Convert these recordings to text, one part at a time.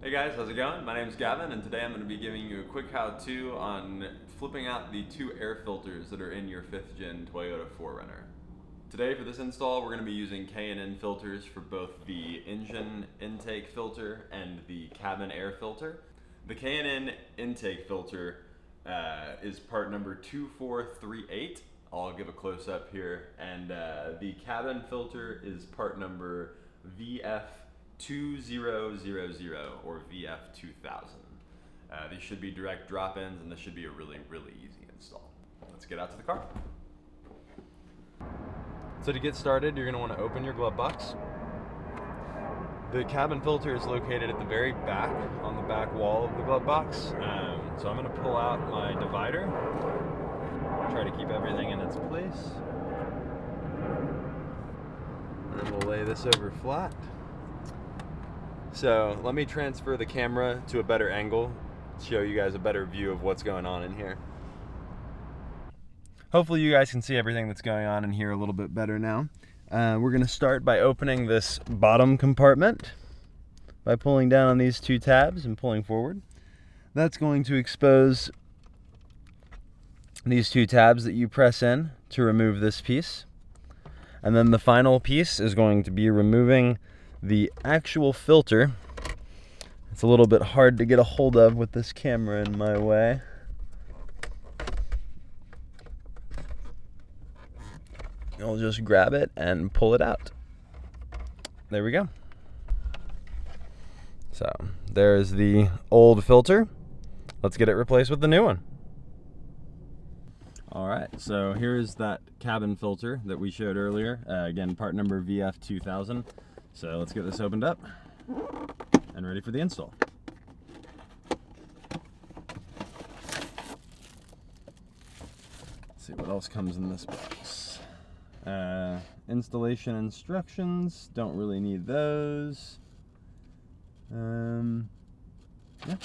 Hey guys, how's it going? My name is Gavin, and today I'm going to be giving you a quick how-to on flipping out the two air filters that are in your 5th gen Toyota 4Runner. Today for this install, we're going to be using K&N filters for both the engine intake filter and the cabin air filter. The K&N intake filter is part number 2438. I'll give a close-up here, and the cabin filter is part number VF2000 or VF2000. These should be direct drop-ins, and this should be a really easy install. Let's get out to the car. So to get started, you're going to want to open your glove box. The cabin filter is located at the very back, on the back wall of the glove box. So I'm going to pull out my divider, try to keep everything in its place. And we'll lay this over flat. So let me transfer the camera to a better angle, show you guys a better view of what's going on in here. Hopefully you guys can see everything that's going on in here a little bit better now. We're going to start by opening this bottom compartment by pulling down on these two tabs and pulling forward. That's going to expose these two tabs that you press in to remove this piece. And then the final piece is going to be removing the actual filter. It's a little bit hard to get a hold of with this camera in my way. I'll just grab it and pull it out. There we go. So there's the old filter. Let's get it replaced with the new one. All right, so here's that cabin filter that we showed earlier. Again, part number VF2000. So let's get this opened up and ready for the install. Let's see what else comes in this box. Installation instructions, don't really need those. Yeah,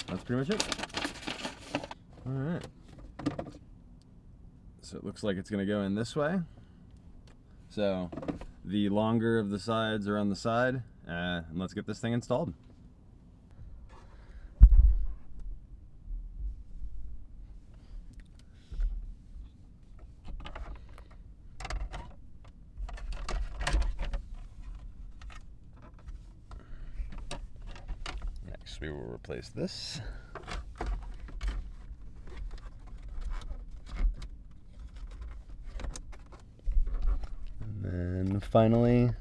that's pretty much it. All right. So it looks like it's going to go in this way. So the longer of the sides are on the side, and let's get this thing installed. Next we will replace this. And finally,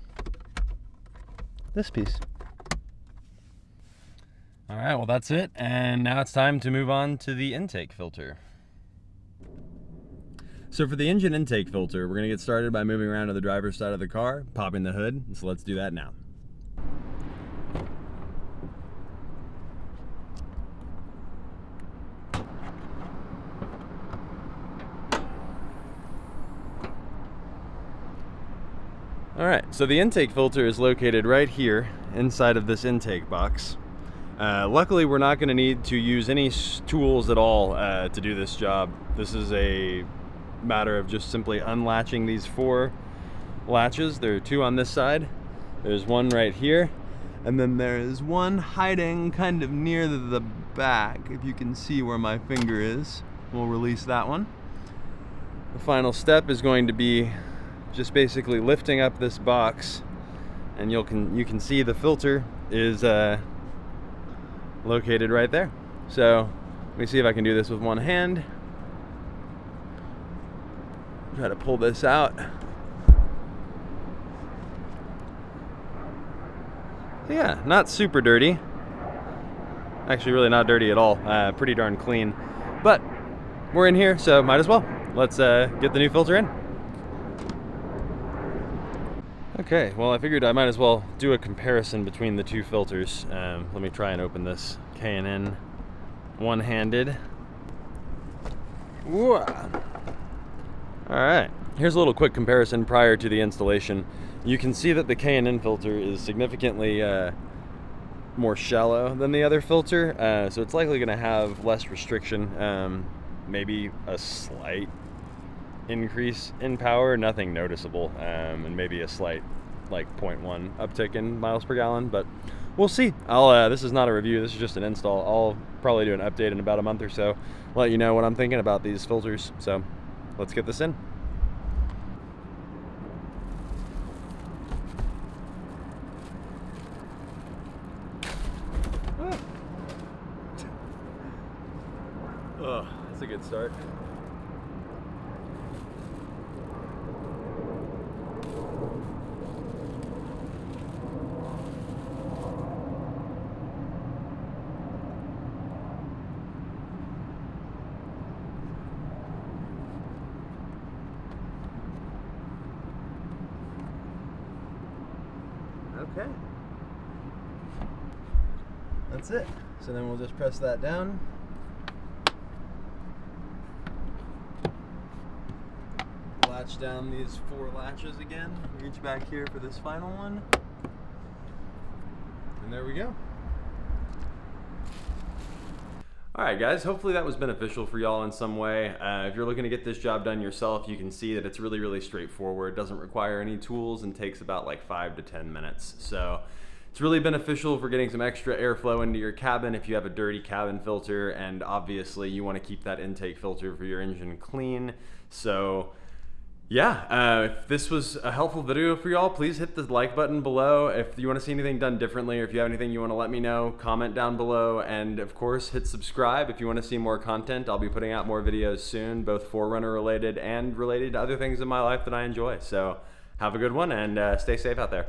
this piece. All right, well that's it. And now it's time to move on to the intake filter. So for the engine intake filter, we're gonna get started by moving around to the driver's side of the car, popping the hood. So let's do that now. Alright, so the intake filter is located right here inside of this intake box. Luckily we're not going to need to use any tools at all to do this job. This is a matter of just simply unlatching these 4 latches. There are 2 on this side, there's one right here, and then there is one hiding kind of near the back. If you can see where my finger is, we'll release that one. The final step is going to be just basically lifting up this box, and you can see the filter is located right there. So let me see if I can do this with one hand. Try to pull this out. Yeah, not super dirty. Actually, really not dirty at all. Pretty darn clean. But we're in here, so might as well. Let's get the new filter in. Okay, well I figured I might as well do a comparison between the 2 filters. Let me try and open this K&N one-handed. Alright, here's a little quick comparison prior to the installation. You can see that the K&N filter is significantly more shallow than the other filter, so it's likely going to have less restriction, maybe a slight increase in power, nothing noticeable, and maybe a slight like 0.1 uptick in miles per gallon, but we'll see. I'll this is not a review, this is just an install. I'll probably do an update in about a month or so, let you know what I'm thinking about these filters. So let's get this in. Oh, that's a good start. Okay. That's it. So then we'll just press that down. Latch down these 4 latches again. Reach back here for this final one. And there we go. Alright guys, hopefully that was beneficial for y'all in some way. If you're looking to get this job done yourself, you can see that it's really straightforward. It doesn't require any tools and takes about like 5 to 10 minutes. So it's really beneficial for getting some extra airflow into your cabin if you have a dirty cabin filter, and obviously you want to keep that intake filter for your engine clean. So yeah, if this was a helpful video for y'all, please hit the like button below. If you want to see anything done differently, or if you have anything you want to let me know, comment down below. And of course, hit subscribe if you want to see more content. I'll be putting out more videos soon, both 4Runner related and related to other things in my life that I enjoy. So have a good one, and stay safe out there.